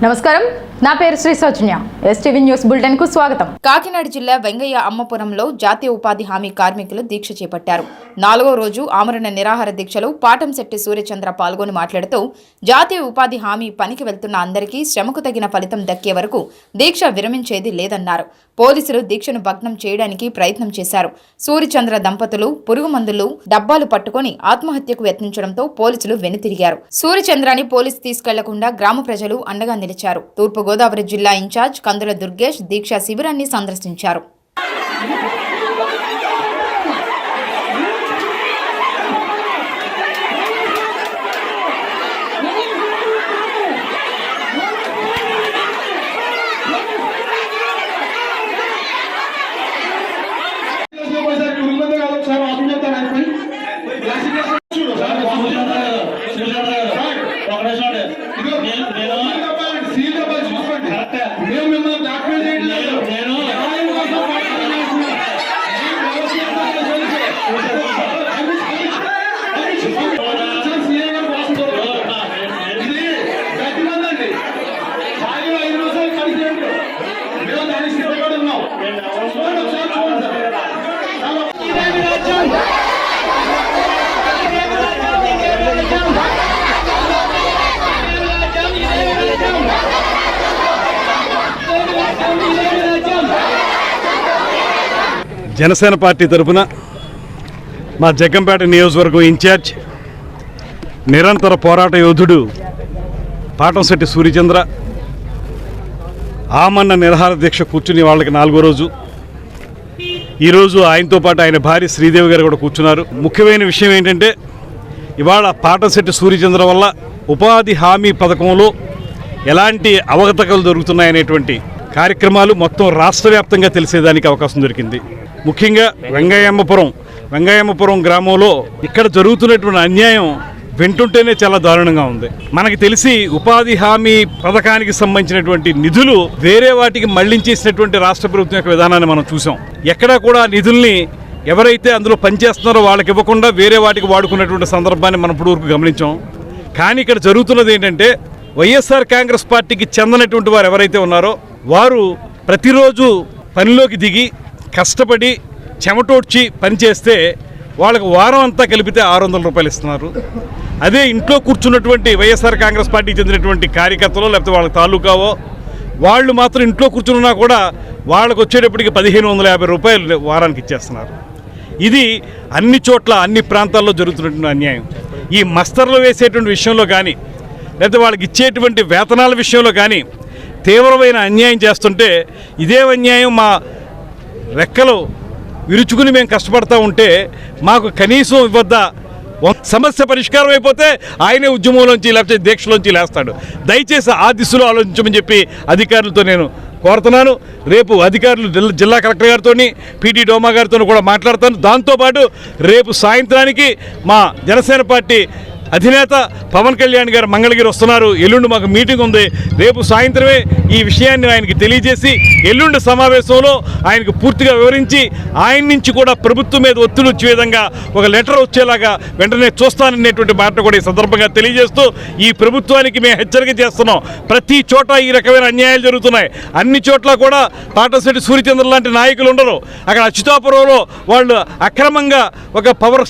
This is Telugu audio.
నమస్కారం, నా పేరు శ్రీ సౌజన్య. ఎస్టీవీ న్యూస్ బులెటిన్ కు స్వాగతం. కాకినాడ జిల్లా వెంగయ్య అమ్మపురంలో జాతీయ ఉపాధి హామీ కార్మికులు దీక్ష చేపట్టారు. 4వ రోజు ఆమరణ నిరాహార దీక్షలో పాటంశెట్టి సూర్యచంద్ర పాల్గొని మాట్లాడుతూ జాతీయ ఉపాధి హామీ పనికి వెళ్తున్న అందరికీ శ్రమకు తగిన ఫలితం దక్కే వరకు దీక్ష విరమించేది లేదన్నారు. పోలీసులు దీక్షను భగ్నం చేయడానికి ప్రయత్నం చేశారు. సూర్యచంద్ర దంపతులు పురుగు మందులు డబ్బాలు పట్టుకుని ఆత్మహత్యకు యత్నించడంతో పోలీసులు వెనుతిరిగారు. సూర్యచంద్రాని పోలీసు తీసుకెళ్లకుండా గ్రామ ప్రజలు అండగా నిలిచారు. తూర్పు గోదావరి జిల్లా ఇన్ఛార్జ్ కందుల దుర్గేష్ దీక్షా శిబిరాన్ని సందర్శించారు. జనసేన పార్టీ తరఫున మా జగ్గంపేట నియోజకవర్గం ఇన్ఛార్జ్ నిరంతర పోరాట యోధుడు పాటంశెట్టి సూర్యచంద్ర ఆమరణ నిరాహార దీక్ష కూర్చుని వాళ్ళకి 4వ రోజు. ఈరోజు ఆయనతో పాటు ఆయన భార్య శ్రీదేవి గారు కూడా కూర్చున్నారు. ముఖ్యమైన విషయం ఏంటంటే ఇవాళ పాటంశెట్టి సూర్యచంద్ర వల్ల ఉపాధి హామీ పథకంలో ఎలాంటి అవకతవకలు జరుగుతున్నాయనేటువంటి కార్యక్రమాలు మొత్తం రాష్ట్ర వ్యాప్తంగా తెలిసేదానికి అవకాశం దొరికింది. ముఖ్యంగా వెంగయ్యమ్మపురం గ్రామంలో ఇక్కడ జరుగుతున్నటువంటి అన్యాయం వింటుంటేనే చాలా దారుణంగా ఉంది. మనకి తెలిసి ఉపాధి హామీ పథకానికి సంబంధించినటువంటి నిధులు వేరే వాటికి మళ్లించేసినటువంటి రాష్ట్ర ప్రభుత్వం యొక్క విధానాన్ని మనం చూసాం. ఎక్కడా కూడా నిధుల్ని ఎవరైతే అందులో పనిచేస్తున్నారో వాళ్ళకి ఇవ్వకుండా వేరే వాటికి వాడుకున్నటువంటి సందర్భాన్ని మనం ఇప్పుడు వరకు గమనించాం. కానీ ఇక్కడ జరుగుతున్నది ఏంటంటే వైఎస్ఆర్ కాంగ్రెస్ పార్టీకి చెందనటువంటి వారు ఎవరైతే ఉన్నారో వారు ప్రతిరోజు పనిలోకి దిగి కష్టపడి చెమటోడ్చి పనిచేస్తే వాళ్ళకు వారం అంతా కలిపితే 600 రూపాయలు ఇస్తున్నారు. అదే ఇంట్లో కూర్చున్నటువంటి వైఎస్ఆర్ కాంగ్రెస్ పార్టీకి చెందినటువంటి కార్యకర్తలో లేకపోతే వాళ్ళ తాలూకావో వాళ్ళు మాత్రం ఇంట్లో కూర్చున్నా కూడా వాళ్ళకు వచ్చేటప్పటికి 1550 రూపాయలు వారానికి ఇచ్చేస్తున్నారు. ఇది అన్ని చోట్ల అన్ని ప్రాంతాల్లో జరుగుతున్నటువంటి అన్యాయం. ఈ మస్తర్లు వేసేటువంటి విషయంలో కానీ లేకపోతే వాళ్ళకి ఇచ్చేటువంటి వేతనాల విషయంలో కానీ తీవ్రమైన అన్యాయం చేస్తుంటే ఇదే అన్యాయం మా రెక్కలు విరుచుకుని మేము కష్టపడతా ఉంటే మాకు కనీసం ఇవ్వద్దా? సమస్య పరిష్కారం అయిపోతే ఆయనే ఉద్యమంలోంచి లేకపోతే దీక్షలోంచి లేస్తాడు. దయచేసి ఆ దిశలో ఆలోచించమని చెప్పి అధికారులతో నేను కోరుతున్నాను. రేపు అధికారులు జిల్లా కలెక్టర్ గారితో పీటీ డోమా గారితో కూడా మాట్లాడతాను. దాంతోపాటు రేపు సాయంత్రానికి మా జనసేన పార్టీ అధినేత పవన్ కళ్యాణ్ గారు మంగళగిరి వస్తున్నారు. ఎల్లుండి మాకు మీటింగ్ ఉంది. రేపు సాయంత్రమే ఈ విషయాన్ని ఆయనకి తెలియజేసి ఎల్లుండి సమావేశంలో ఆయనకు పూర్తిగా వివరించి ఆయన నుంచి కూడా ప్రభుత్వం మీద ఒత్తిడి వచ్చే విధంగా ఒక లెటర్ వచ్చేలాగా వెంటనే చూస్తాననేటువంటి మాట కూడా ఈ సందర్భంగా తెలియజేస్తూ ఈ ప్రభుత్వానికి మేము హెచ్చరిక చేస్తున్నాం. ప్రతి చోట ఈ రకమైన అన్యాయాలు జరుగుతున్నాయి. అన్ని చోట్ల కూడా పాటంశెట్టి సూర్యచంద్ర లాంటి నాయకులు ఉండరు. అక్కడ అచ్యుతాపురంలో వాళ్ళు అక్రమంగా ఒక పవర్